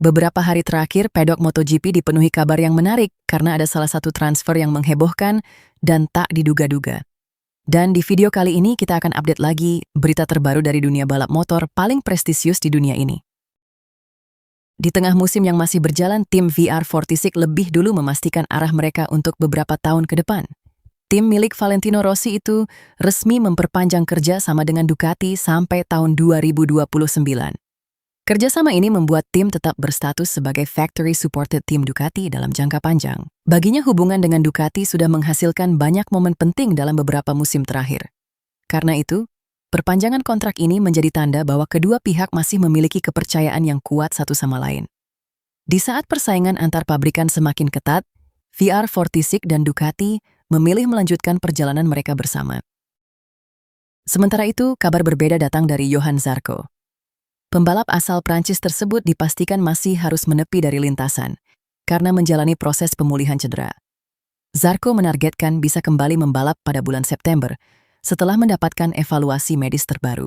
Beberapa hari terakhir, pedok MotoGP dipenuhi kabar yang menarik karena ada salah satu transfer yang menghebohkan dan tak diduga-duga. Dan di video kali ini kita akan update lagi berita terbaru dari dunia balap motor paling prestisius di dunia ini. Di tengah musim yang masih berjalan, tim VR46 lebih dulu memastikan arah mereka untuk beberapa tahun ke depan. Tim milik Valentino Rossi itu resmi memperpanjang kerja sama dengan Ducati sampai tahun 2029. Kerjasama ini membuat tim tetap berstatus sebagai factory-supported tim Ducati dalam jangka panjang. Baginya hubungan dengan Ducati sudah menghasilkan banyak momen penting dalam beberapa musim terakhir. Karena itu, perpanjangan kontrak ini menjadi tanda bahwa kedua pihak masih memiliki kepercayaan yang kuat satu sama lain. Di saat persaingan antar pabrikan semakin ketat, VR46 dan Ducati memilih melanjutkan perjalanan mereka bersama. Sementara itu, kabar berbeda datang dari Johan Zarco. Pembalap asal Prancis tersebut dipastikan masih harus menepi dari lintasan karena menjalani proses pemulihan cedera. Zarco menargetkan bisa kembali membalap pada bulan September setelah mendapatkan evaluasi medis terbaru.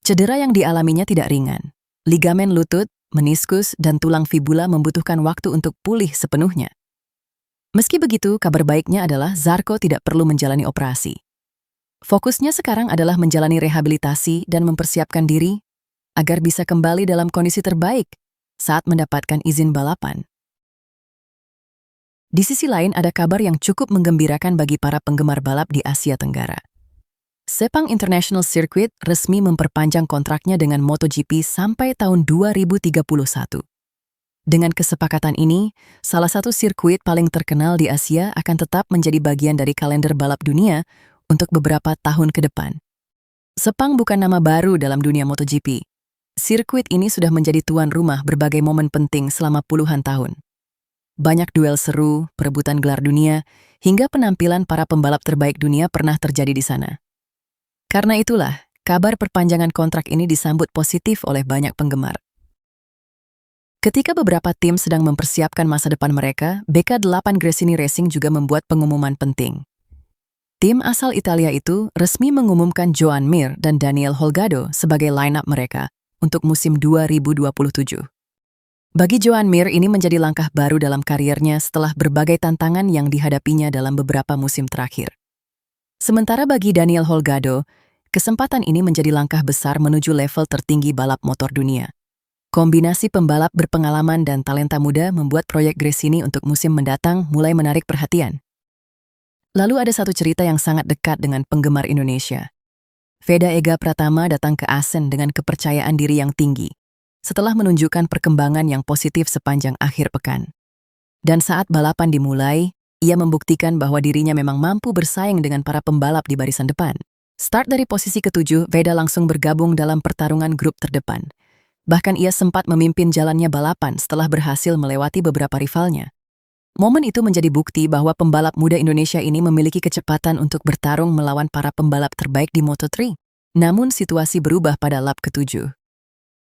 Cedera yang dialaminya tidak ringan. Ligamen lutut, meniskus, dan tulang fibula membutuhkan waktu untuk pulih sepenuhnya. Meski begitu, kabar baiknya adalah Zarco tidak perlu menjalani operasi. Fokusnya sekarang adalah menjalani rehabilitasi dan mempersiapkan diri agar bisa kembali dalam kondisi terbaik saat mendapatkan izin balapan. Di sisi lain ada kabar yang cukup menggembirakan bagi para penggemar balap di Asia Tenggara. Sepang International Circuit resmi memperpanjang kontraknya dengan MotoGP sampai tahun 2031. Dengan kesepakatan ini, salah satu sirkuit paling terkenal di Asia akan tetap menjadi bagian dari kalender balap dunia untuk beberapa tahun ke depan. Sepang bukan nama baru dalam dunia MotoGP. Sirkuit ini sudah menjadi tuan rumah berbagai momen penting selama puluhan tahun. Banyak duel seru, perebutan gelar dunia, hingga penampilan para pembalap terbaik dunia pernah terjadi di sana. Karena itulah, kabar perpanjangan kontrak ini disambut positif oleh banyak penggemar. Ketika beberapa tim sedang mempersiapkan masa depan mereka, BK8 Gresini Racing juga membuat pengumuman penting. Tim asal Italia itu resmi mengumumkan Joan Mir dan Daniel Holgado sebagai line-up mereka untuk musim 2027. Bagi Joan Mir, ini menjadi langkah baru dalam kariernya setelah berbagai tantangan yang dihadapinya dalam beberapa musim terakhir. Sementara bagi Daniel Holgado, kesempatan ini menjadi langkah besar menuju level tertinggi balap motor dunia. Kombinasi pembalap berpengalaman dan talenta muda membuat proyek Gresini untuk musim mendatang mulai menarik perhatian. Lalu ada satu cerita yang sangat dekat dengan penggemar Indonesia. Veda Ega Pratama datang ke Assen dengan kepercayaan diri yang tinggi, setelah menunjukkan perkembangan yang positif sepanjang akhir pekan. Dan saat balapan dimulai, ia membuktikan bahwa dirinya memang mampu bersaing dengan para pembalap di barisan depan. Start dari posisi ke-7, Veda langsung bergabung dalam pertarungan grup terdepan. Bahkan ia sempat memimpin jalannya balapan setelah berhasil melewati beberapa rivalnya. Momen itu menjadi bukti bahwa pembalap muda Indonesia ini memiliki kecepatan untuk bertarung melawan para pembalap terbaik di Moto3. Namun situasi berubah pada lap ke-7.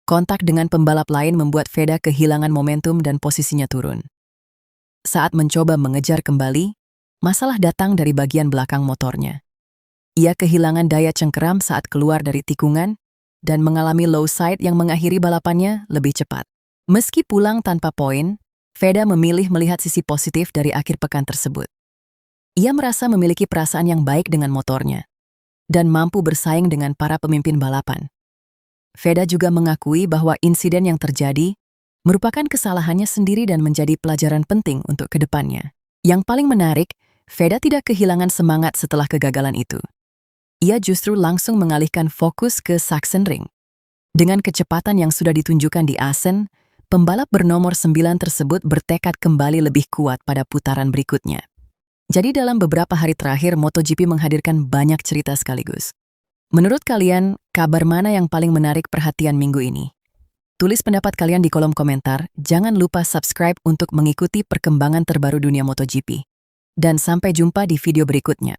Kontak dengan pembalap lain membuat Veda kehilangan momentum dan posisinya turun. Saat mencoba mengejar kembali, masalah datang dari bagian belakang motornya. Ia kehilangan daya cengkeram saat keluar dari tikungan dan mengalami low side yang mengakhiri balapannya lebih cepat. Meski pulang tanpa poin, Veda memilih melihat sisi positif dari akhir pekan tersebut. Ia merasa memiliki perasaan yang baik dengan motornya dan mampu bersaing dengan para pemimpin balapan. Veda juga mengakui bahwa insiden yang terjadi merupakan kesalahannya sendiri dan menjadi pelajaran penting untuk kedepannya. Yang paling menarik, Veda tidak kehilangan semangat setelah kegagalan itu. Ia justru langsung mengalihkan fokus ke Sachsenring. Dengan kecepatan yang sudah ditunjukkan di Assen, pembalap bernomor 9 tersebut bertekad kembali lebih kuat pada putaran berikutnya. Jadi dalam beberapa hari terakhir, MotoGP menghadirkan banyak cerita sekaligus. Menurut kalian, kabar mana yang paling menarik perhatian minggu ini? Tulis pendapat kalian di kolom komentar, jangan lupa subscribe untuk mengikuti perkembangan terbaru dunia MotoGP. Dan sampai jumpa di video berikutnya.